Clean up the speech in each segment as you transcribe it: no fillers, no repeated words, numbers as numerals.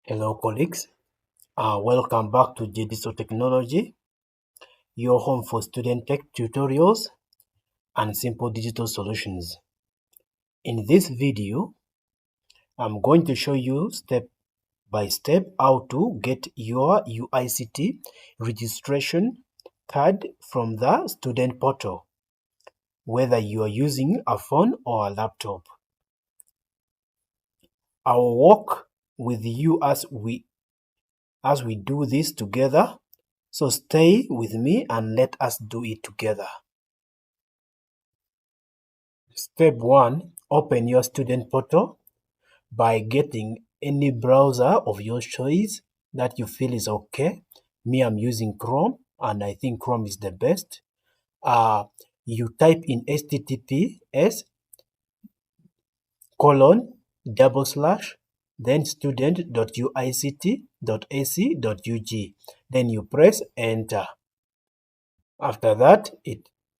Hello colleagues, welcome back to Jediso Technology, your home for student tech tutorials and simple digital solutions. In this video, I'm going to show you step by step how to get your UICT registration card from the student portal, whether you are using a phone or a laptop. I will walk with you as we do this together. So stay with me and let us do it together. Step 1. Open your student portal by getting any browser of your choice that you feel is okay. Me, I'm using Chrome and I think Chrome is the best. You type in https:// then student.uict.ac.ug. Then you press enter. After that,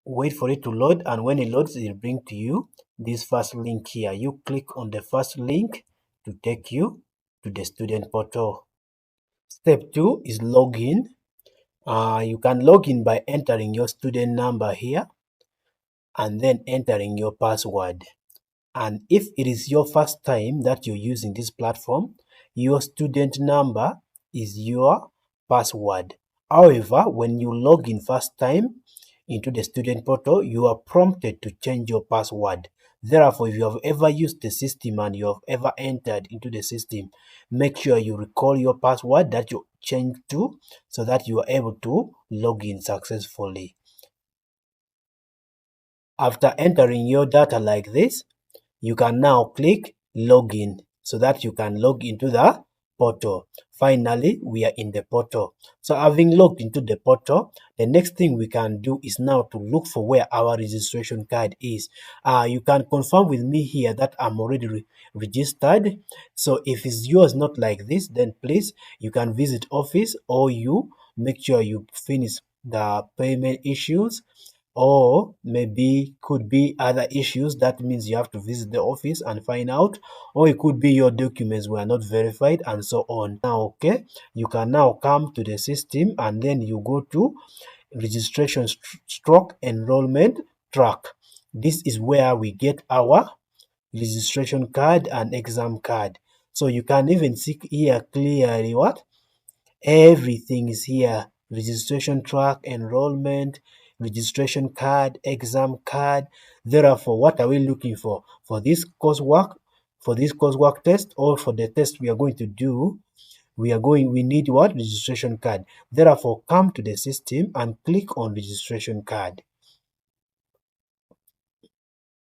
wait for it to load, and when it loads, it will bring to you this first link here. You click on the first link to take you to the student portal. Step 2 is login. You can log in by entering your student number here and then entering your password. And if it is your first time that you're using this platform, your student number is your password. However, when you log in first time into the student portal, you are prompted to change your password. Therefore, if you have ever used the system and you have ever entered into the system, make sure you recall your password that you changed to so that you are able to log in successfully. After entering your data like this, you can now click login so that you can log into the portal. Finally, we are in the portal. So having logged into the portal, the next thing we can do is now to look for where our registration card is. You can confirm with me here that I'm already registered. So if it's yours not like this, then please, you can visit office or you make sure you finish the payment issues, or maybe could be other issues. That means you have to visit the office and find out, or it could be your documents were not verified and so on. Now, okay, you can now come to the system and then you go to registration stroke enrollment track. This is where we get our registration card and exam card. So you can even see here clearly what everything is here: registration track, enrollment, registration card, exam card. Therefore, what are we looking for? For this coursework, test, or for the test we are going to do, we need what? Registration card. Therefore, come to the system and click on registration card.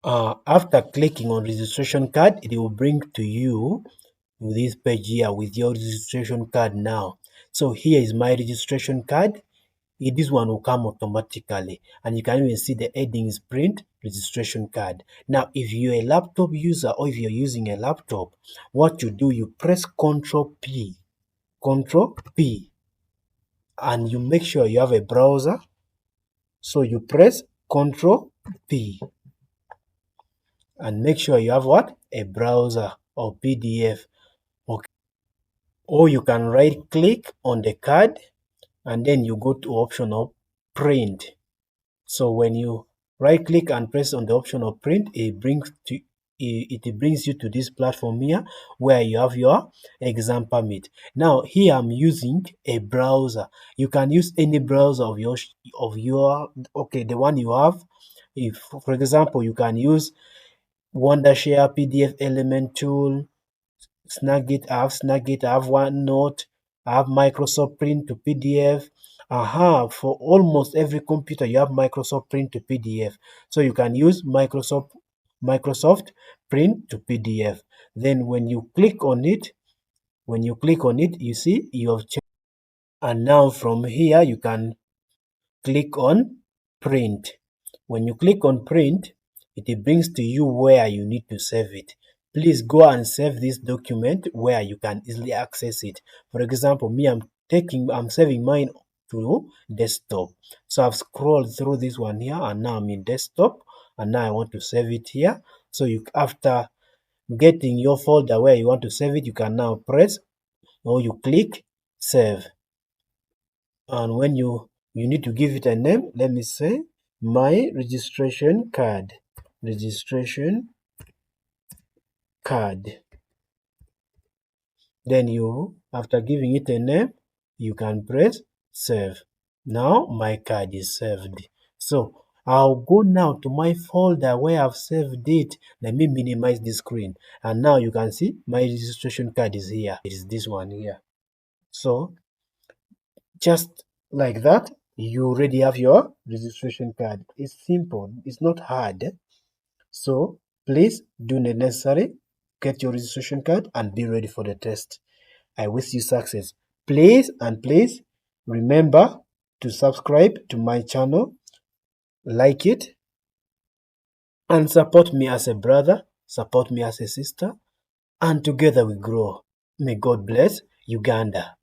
After clicking on registration card, it will bring to you this page here with your registration card now. So here is my registration card. This one will come automatically, and you can even see the heading is print registration card. Now, if you're a laptop user or if you're using a laptop, what you do, you press Ctrl P, and you make sure you have a browser. So you press Ctrl P and make sure you have what? A browser or PDF. Okay. Or you can right click on the card and then you go to option of print. So when you right click and press on the option of print, it brings you to this platform here where you have your exam permit. Now here I'm using a browser. You can use any browser of your the one you have. If for example you can use Wondershare, PDF Element Tool, Snagit. I have OneNote, I have Microsoft Print to PDF. For almost every computer you have Microsoft Print to PDF. So you can use Microsoft Print to PDF. Then when you click on it, you see you have changed. And now from here you can click on print. When you click on print, it brings to you where you need to save it. Please go and save this document where you can easily access it. For example, me, I'm saving mine to desktop. So I've scrolled through this one here and now I'm in desktop and now I want to save it here. So after getting your folder where you want to save it, you can now press or you click save. And when you need to give it a name, let me say my registration card. Registration card. Then you, after giving it a name, you can press save. Now my card is saved. So I'll go now to my folder where I've saved it. Let me minimize the screen. And now you can see my registration card is here. It is this one here. So just like that, you already have your registration card. It's simple. It's not hard. So please do the necessary. Get your registration card and be ready for the test. I wish you success. Please remember to subscribe to my channel, like it, and support me as a brother, support me as a sister, and together we grow. May God bless Uganda.